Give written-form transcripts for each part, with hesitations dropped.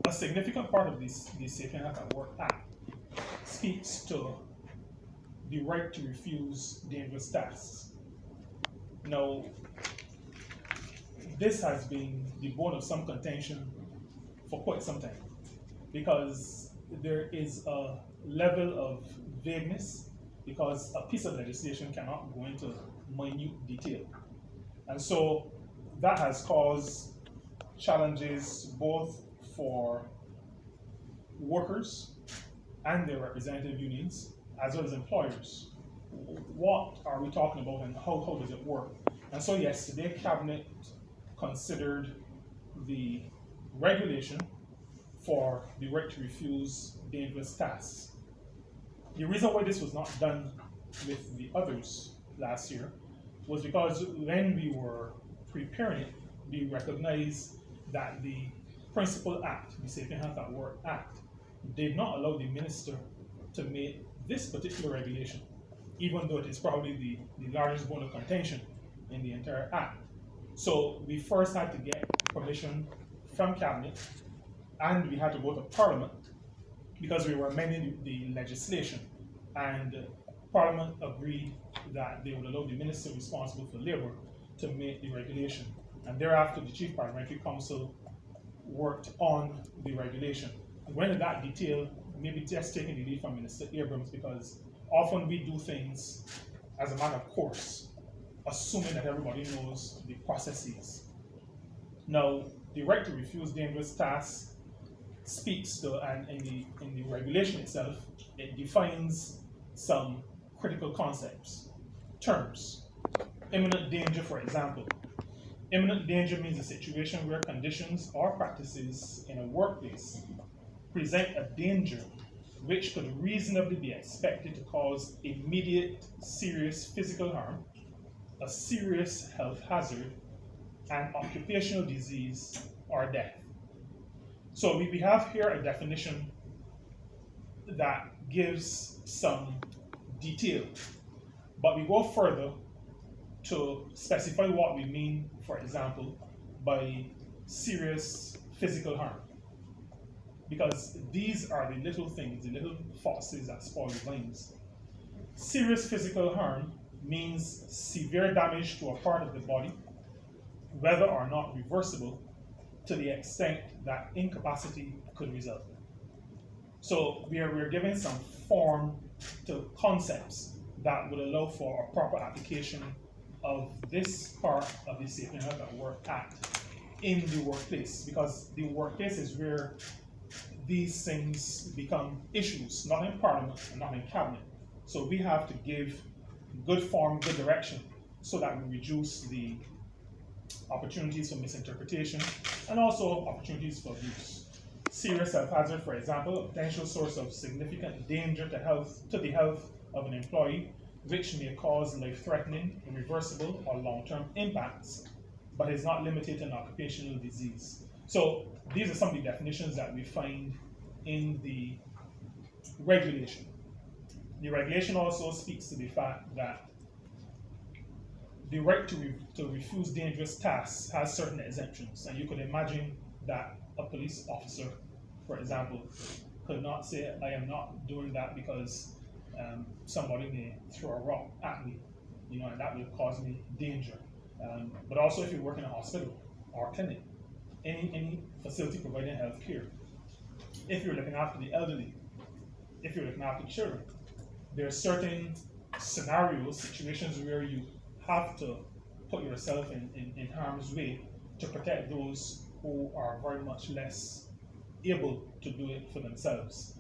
a significant part of this the Safety and Health at Work Act speaks to the right to refuse dangerous tasks. Now, this has been the bone of some contention for quite some time, because there is a level of vagueness, because a piece of legislation cannot go into minute detail. And so that has caused challenges both for workers and their representative unions, as well as employers. What are we talking about, and how does it work? And so yesterday, Cabinet considered the regulation for the right to refuse dangerous tasks. The reason why this was not done with the others last year was because when we were preparing it, we recognized that the principal act, the Safety and Health at Work Act, did not allow the minister to make this particular regulation, even though it is probably the largest bone of contention in the entire act. So we first had to get permission from Cabinet, and we had to go to Parliament, because we were amending the legislation, and Parliament agreed that they would allow the minister responsible for labour to make the regulation. And thereafter, the Chief Parliamentary Council worked on the regulation. And when that detail, maybe just taking the lead from Minister Abrams, because often we do things as a matter of course, assuming that everybody knows the processes. Now, the right to refuse dangerous tasks speaks to, and in the regulation itself, it defines some critical concepts, terms. Imminent danger, for example. Imminent danger means a situation where conditions or practices in a workplace present a danger which could reasonably be expected to cause immediate serious physical harm, a serious health hazard, and occupational disease or death. So we have here a definition that gives some detail, but we go further to specify what we mean, for example, by serious physical harm. Because these are the little things, the little foxes that spoil the vines. Serious physical harm means severe damage to a part of the body, whether or not reversible, to the extent that incapacity could result. So we're giving some form to concepts that would allow for a proper application of this part of the Safety and Health at Work Act in the workplace, because the workplace is where these things become issues, not in Parliament and not in Cabinet. So we have to give good form, good direction, so that we reduce the opportunities for misinterpretation and also opportunities for abuse. Serious health hazard, for example, a potential source of significant danger to the health of an employee, which may cause life-threatening, irreversible, or long-term impacts, but is not limited to an occupational disease. So these are some of the definitions that we find in the regulation. The regulation also speaks to the fact that the right to refuse dangerous tasks has certain exemptions, and you could imagine that a police officer, for example, could not say, I am not doing that because somebody may throw a rock at me, and that will cause me danger. But also if you work in a hospital or clinic, any facility providing health care, if you're looking after the elderly, if you're looking after children, there are certain scenarios, situations where you have to put yourself in harm's way to protect those who are very much less able to do it for themselves.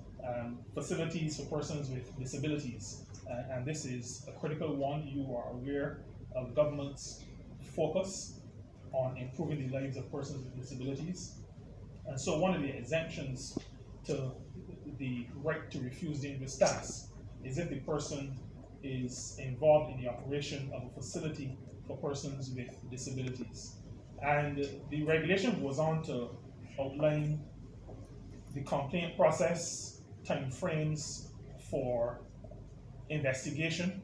Facilities for persons with disabilities, and this is a critical one. You are aware of government's focus on improving the lives of persons with disabilities. And so one of the exemptions to the right to refuse dangerous tasks is if the person is involved in the operation of a facility for persons with disabilities. And the regulation goes on to outline the complaint process, time frames for investigation,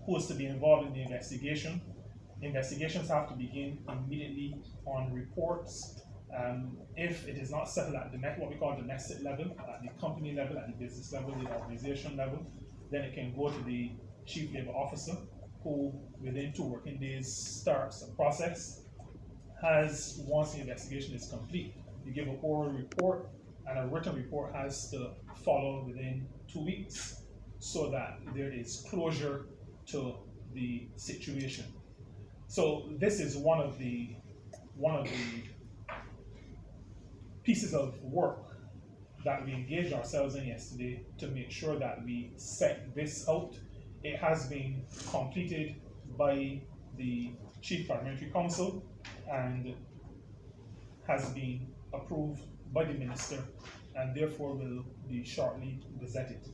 who is to be involved in the investigation. Investigations have to begin immediately on reports If it is not settled at what we call domestic level, at the company level, at the business level, the organization level, then it can go to the Chief Labour Officer, who within 2 working days starts a process. Once the investigation is complete, you give an oral report, and a written report has to follow within 2 weeks, so that there is closure to the situation. So this is one of the pieces of work that we engaged ourselves in yesterday to make sure that we set this out. It has been completed by the Chief Parliamentary Council and has been approved by the Minister, and therefore will be shortly gazetted.